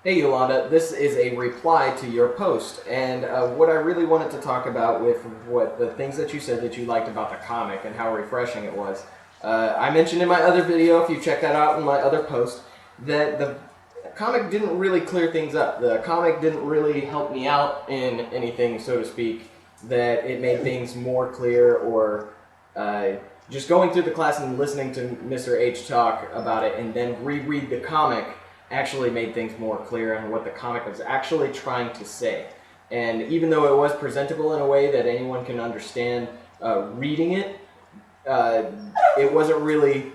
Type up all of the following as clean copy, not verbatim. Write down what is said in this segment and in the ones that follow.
Hey Yolanda, this is a reply to your post, and what I really wanted to talk about with what the things that you said that you liked about the comic and how refreshing it was. I mentioned in my other video, if you check that out in my other post, that the comic didn't really clear things up. The comic didn't really help me out in anything, so to speak, that it made things more clear or just going through the class and listening to Mr. H talk about it and then reread the comic actually made things more clear on what the comic was actually trying to say. And even though it was presentable in a way that anyone can understand reading it, it wasn't really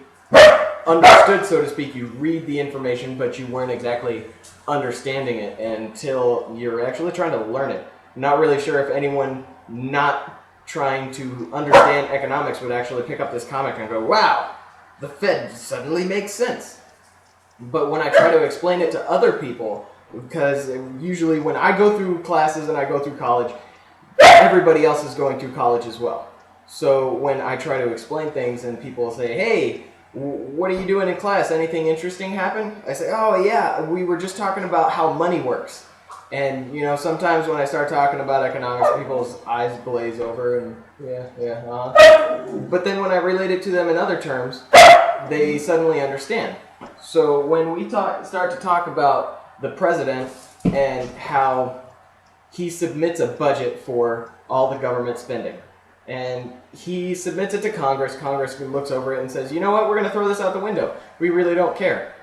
understood, so to speak. You read the information, but you weren't exactly understanding it until you're actually trying to learn it. Not really sure if anyone not trying to understand economics would actually pick up this comic and go, wow, the Fed suddenly makes sense. But when I try to explain it to other people, because usually when I go through classes and I go through college, everybody else is going through college as well. So when I try to explain things and people say, hey, what are you doing in class? Anything interesting happen? I say, oh yeah, we were just talking about how money works. And, you know, sometimes when I start talking about economics, people's eyes glaze over and But then when I relate it to them in other terms, they suddenly understand. So when we start to talk about the president and how he submits a budget for all the government spending, and he submits it to Congress, Congress looks over it and says, you know what, we're going to throw this out the window. We really don't care.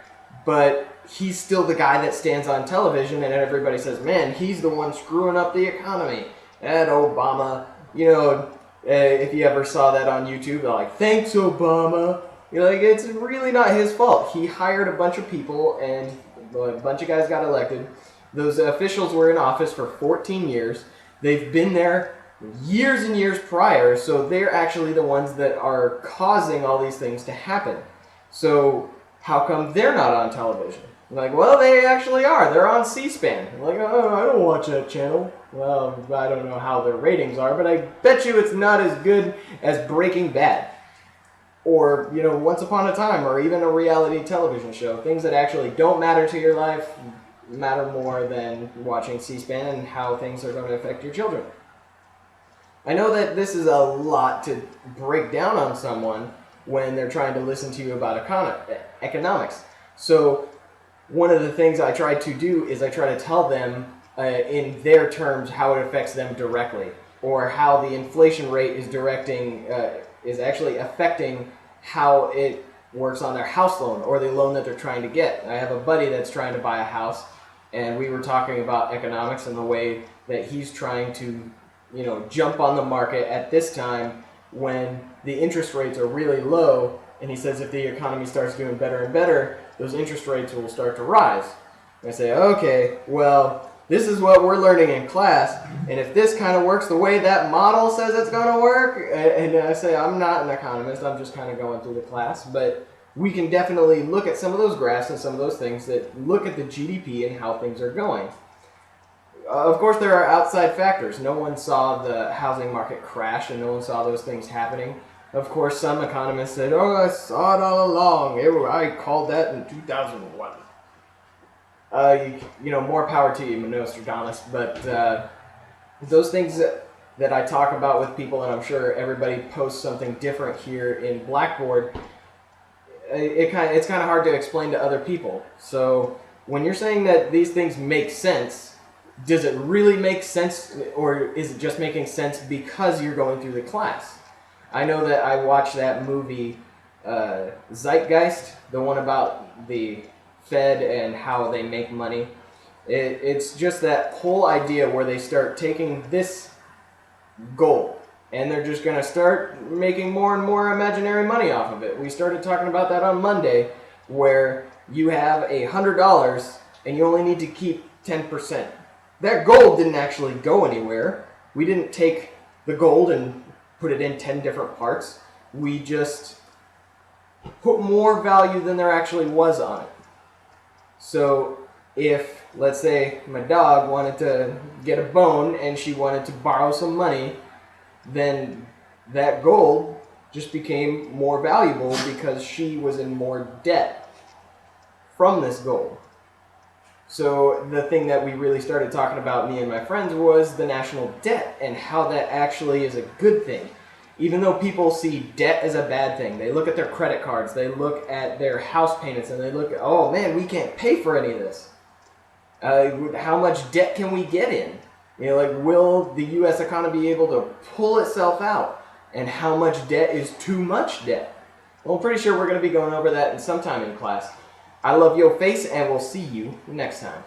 But he's still the guy that stands on television and everybody says, man, he's the one screwing up the economy. And Obama, you know, if you ever saw that on YouTube, they're like, thanks, Obama. You're like, it's really not his fault. He hired a bunch of people and a bunch of guys got elected. Those officials were in office for 14 years. They've been there years and years prior, so they're actually the ones that are causing all these things to happen. So how come they're not on television? I'm like, well, they actually are. They're on C-SPAN. I'm like, oh, I don't watch that channel. Well, I don't know how their ratings are, but I bet you it's not as good as Breaking Bad. Or, you know, Once Upon a Time, or even a reality television show. Things that actually don't matter to your life matter more than watching C-SPAN and how things are going to affect your children. I know that this is a lot to break down on someone when they're trying to listen to you about economics. So one of the things I try to do is I try to tell them in their terms how it affects them directly, or how the inflation rate is actually affecting how it works on their house loan or the loan that they're trying to get. I have a buddy that's trying to buy a house, and we were talking about economics and the way that he's trying to, you know, jump on the market at this time when the interest rates are really low, and he says if the economy starts doing better and better, those interest rates will start to rise. And I say, okay, well, this is what we're learning in class, and if this kind of works the way that model says it's going to work, and I say I'm not an economist, I'm just kind of going through the class, but we can definitely look at some of those graphs and some of those things that look at the GDP and how things are going. Of course, there are outside factors. No one saw the housing market crash, and no one saw those things happening. Of course, some economists said, oh, I saw it all along. I called that in 2001. You know, more power to you, Nostradamus. But those things that I talk about with people, and I'm sure everybody posts something different here in Blackboard, it's kind of hard to explain to other people. So when you're saying that these things make sense, does it really make sense, or is it just making sense because you're going through the class? I know that I watched that movie, Zeitgeist, the one about the Fed and how they make money. It's just that whole idea where they start taking this goal and they're just going to start making more and more imaginary money off of it. We started talking about that on Monday, where you have $100 and you only need to keep 10%. That gold didn't actually go anywhere. We didn't take the gold and put it in 10 different parts. We just put more value than there actually was on it. So if, let's say, my dog wanted to get a bone and she wanted to borrow some money, then that gold just became more valuable because she was in more debt from this gold. So the thing that we really started talking about, me and my friends, was the national debt and how that actually is a good thing. Even though people see debt as a bad thing, they look at their credit cards, they look at their house payments, and they look at, oh man, we can't pay for any of this. How much debt can we get in? Will the U.S. economy be able to pull itself out? And how much debt is too much debt? Well, I'm pretty sure we're going to be going over that sometime in class. I love your face, and we'll see you next time.